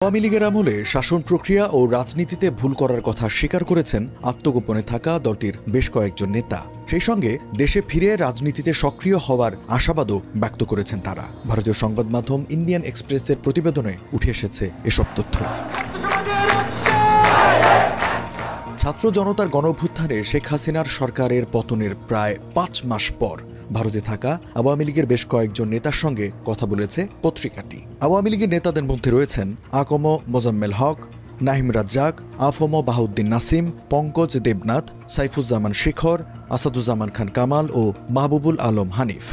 আওয়ামী লীগের আমলে শাসন প্রক্রিয়া ও রাজনীতিতে ভুল করার কথা স্বীকার করেছেন আত্মগোপনে থাকা দলটির বেশ কয়েকজন নেতা। সেই সঙ্গে দেশে ফিরে রাজনীতিতে সক্রিয় হওয়ার আশাবাদও ব্যক্ত করেছেন তারা। ভারতীয় সংবাদ মাধ্যম ইন্ডিয়ান এক্সপ্রেসের প্রতিবেদনে উঠে এসেছে এসব তথ্য। ছাত্র জনতার গণঅভ্যুত্থানে শেখ হাসিনার সরকারের পতনের প্রায় ৫ মাস পর ভারতে থাকা আওয়ামী লীগের বেশ কয়েকজন নেতার সঙ্গে কথা বলেছে পত্রিকাটি। আওয়ামী লীগের নেতাদের মধ্যে রয়েছেন আকম মোজাম্মেল হক, নাহিম রাজ্জাক, আফম বাহাউদ্দিন নাসিম, পঙ্কজ দেবনাথ, সাইফুজ্জামান শেখর, আসাদুজ্জামান খান কামাল ও মাহবুবুল আলম হানিফ।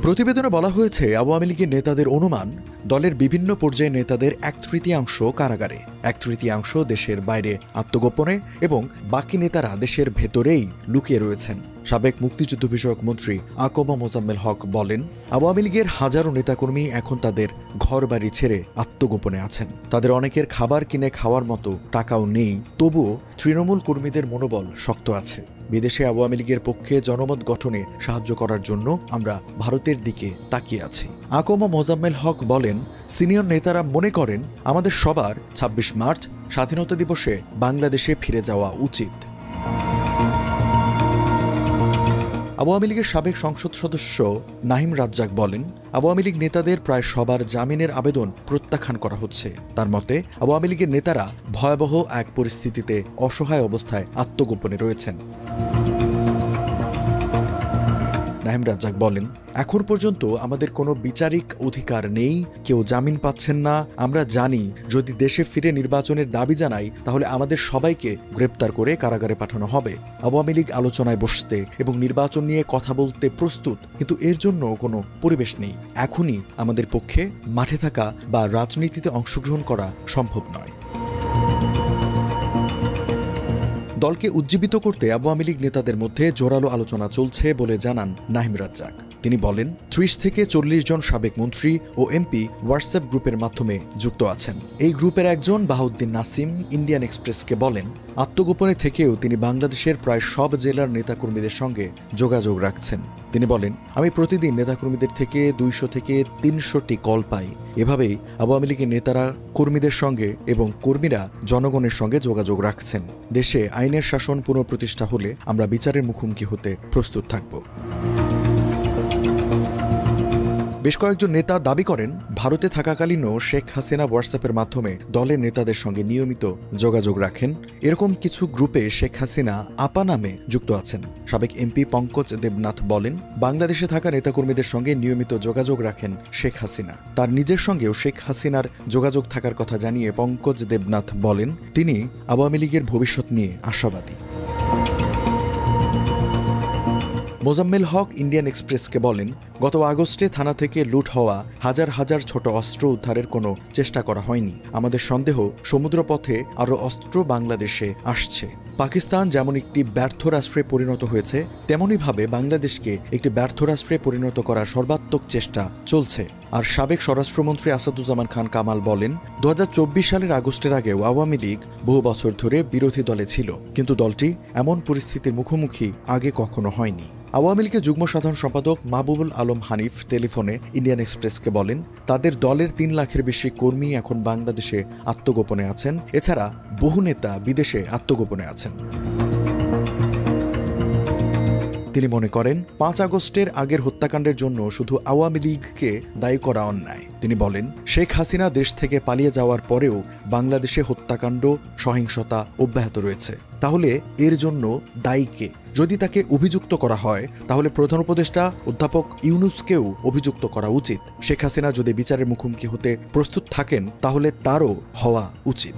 প্রতিবেদনে বলা হয়েছে, আওয়ামী লীগের নেতাদের অনুমান দলের বিভিন্ন পর্যায়ে নেতাদের ১/৩ কারাগারে, ১/৩ দেশের বাইরে আত্মগোপনে এবং বাকি নেতারা দেশের ভেতরেই লুকিয়ে রয়েছেন। সাবেক মুক্তিযুদ্ধ বিষয়ক মন্ত্রী আকম মোজাম্মেল হক বলেন, আওয়ামী লীগের হাজারো নেতাকর্মী এখন তাদের ঘরবাড়ি ছেড়ে আত্মগোপনে আছেন। তাদের অনেকের খাবার কিনে খাওয়ার মতো টাকাও নেই, তবুও তৃণমূল কর্মীদের মনোবল শক্ত আছে। বিদেশে আওয়ামী লীগের পক্ষে জনমত গঠনে সাহায্য করার জন্য আমরা ভারতের দিকে তাকিয়ে আছি। আকম মোজাম্মেল হক বলেন, সিনিয়র নেতারা মনে করেন আমাদের সবার ২৬ মার্চ স্বাধীনতা দিবসে বাংলাদেশে ফিরে যাওয়া উচিত। আওয়ামী লীগের সাবেক সংসদ সদস্য নাহিম রাজ্জাক বলেন, আওয়ামী লীগ নেতাদের প্রায় সবার জামিনের আবেদন প্রত্যাখ্যান করা হচ্ছে। তার মতে, আওয়ামী লীগের নেতারা ভয়াবহ এক পরিস্থিতিতে অসহায় অবস্থায় আত্মগোপনে রয়েছেন। নাহিম রাজ্জাক বলেন, এখন পর্যন্ত আমাদের কোনো বিচারিক অধিকার নেই, কেউ জামিন পাচ্ছেন না। আমরা জানি যদি দেশে ফিরে নির্বাচনের দাবি জানাই তাহলে আমাদের সবাইকে গ্রেপ্তার করে কারাগারে পাঠানো হবে। আওয়ামী লীগ আলোচনায় বসতে এবং নির্বাচন নিয়ে কথা বলতে প্রস্তুত, কিন্তু এর জন্য কোনো পরিবেশ নেই। এখনই আমাদের পক্ষে মাঠে থাকা বা রাজনীতিতে অংশগ্রহণ করা সম্ভব নয়। দলকে উজ্জীবিত করতে আওয়ামী লীগ নেতাদের মধ্যে জোরালো আলোচনা চলছে বলে জানান নাহিম রাজ্জাক। তিনি বলেন, ৩০ থেকে ৪০ জন সাবেক মন্ত্রী ও এমপি হোয়াটসঅ্যাপ গ্রুপের মাধ্যমে যুক্ত আছেন। এই গ্রুপের একজন বাহাউদ্দিন নাসিম ইন্ডিয়ান এক্সপ্রেসকে বলেন, আত্মগোপনে থেকেও তিনি বাংলাদেশের প্রায় সব জেলার নেতাকর্মীদের সঙ্গে যোগাযোগ রাখছেন। তিনি বলেন, আমি প্রতিদিন নেতাকর্মীদের থেকে ২০০ থেকে ৩০০টি কল পাই। এভাবেই আওয়ামী লীগের নেতারা কর্মীদের সঙ্গে এবং কর্মীরা জনগণের সঙ্গে যোগাযোগ রাখছেন। দেশে আইনের শাসন পুনঃপ্রতিষ্ঠা হলে আমরা বিচারের মুখোমুখি হতে প্রস্তুত থাকব। বেশ কয়েকজন নেতা দাবি করেন, ভারতে থাকাকালীনও শেখ হাসিনা হোয়াটসঅ্যাপের মাধ্যমে দলের নেতাদের সঙ্গে নিয়মিত যোগাযোগ রাখেন। এরকম কিছু গ্রুপে শেখ হাসিনা আপা নামে যুক্ত আছেন। সাবেক এমপি পঙ্কজ দেবনাথ বলেন, বাংলাদেশে থাকা নেতাকর্মীদের সঙ্গে নিয়মিত যোগাযোগ রাখেন শেখ হাসিনা। তার নিজের সঙ্গেও শেখ হাসিনার যোগাযোগ থাকার কথা জানিয়ে পঙ্কজ দেবনাথ বলেন, তিনি আওয়ামী লীগের ভবিষ্যৎ নিয়ে আশাবাদী। মোজাম্মেল হক ইন্ডিয়ান এক্সপ্রেসকে বলেন, গত আগস্টে থানা থেকে লুট হওয়া হাজার হাজার ছোট অস্ত্র উদ্ধারের কোনো চেষ্টা করা হয়নি। আমাদের সন্দেহ সমুদ্রপথে আরও অস্ত্র বাংলাদেশে আসছে। পাকিস্তান যেমন একটি ব্যর্থ রাষ্ট্রে পরিণত হয়েছে, তেমনইভাবে বাংলাদেশকে একটি ব্যর্থ রাষ্ট্রে পরিণত করার সর্বাত্মক চেষ্টা চলছে। আর সাবেক স্বরাষ্ট্রমন্ত্রী আসাদুজ্জামান খান কামাল বলেন, ২০২৪ সালের আগস্টের আগেও আওয়ামী লীগ বহু বছর ধরে বিরোধী দলে ছিল, কিন্তু দলটি এমন পরিস্থিতির মুখোমুখি আগে কখনো হয়নি। আওয়ামী লীগের যুগ্ম সাধারণ সম্পাদক মাহবুবুল আলম হানিফ টেলিফোনে ইন্ডিয়ান এক্সপ্রেসকে বলেন, তাদের দলের ৩ লাখের বেশি কর্মী এখন বাংলাদেশে আত্মগোপনে আছেন। এছাড়া বহু নেতা বিদেশে আত্মগোপনে আছেন। তিনি মনে করেন, ৫ আগস্টের আগের হত্যাকাণ্ডের জন্য শুধু আওয়ামী লীগকে দায়ী করা অন্যায়। তিনি বলেন, শেখ হাসিনা দেশ থেকে পালিয়ে যাওয়ার পরেও বাংলাদেশে হত্যাকাণ্ড, সহিংসতা অব্যাহত রয়েছে। তাহলে এর জন্য দায়ী কে? যদি তাকে অভিযুক্ত করা হয় তাহলে প্রধান উপদেষ্টা অধ্যাপক ইউনূসকেও অভিযুক্ত করা উচিত। শেখ হাসিনা যদি বিচারের মুখোমুখি হতে প্রস্তুত থাকেন তাহলে তারও হওয়া উচিত।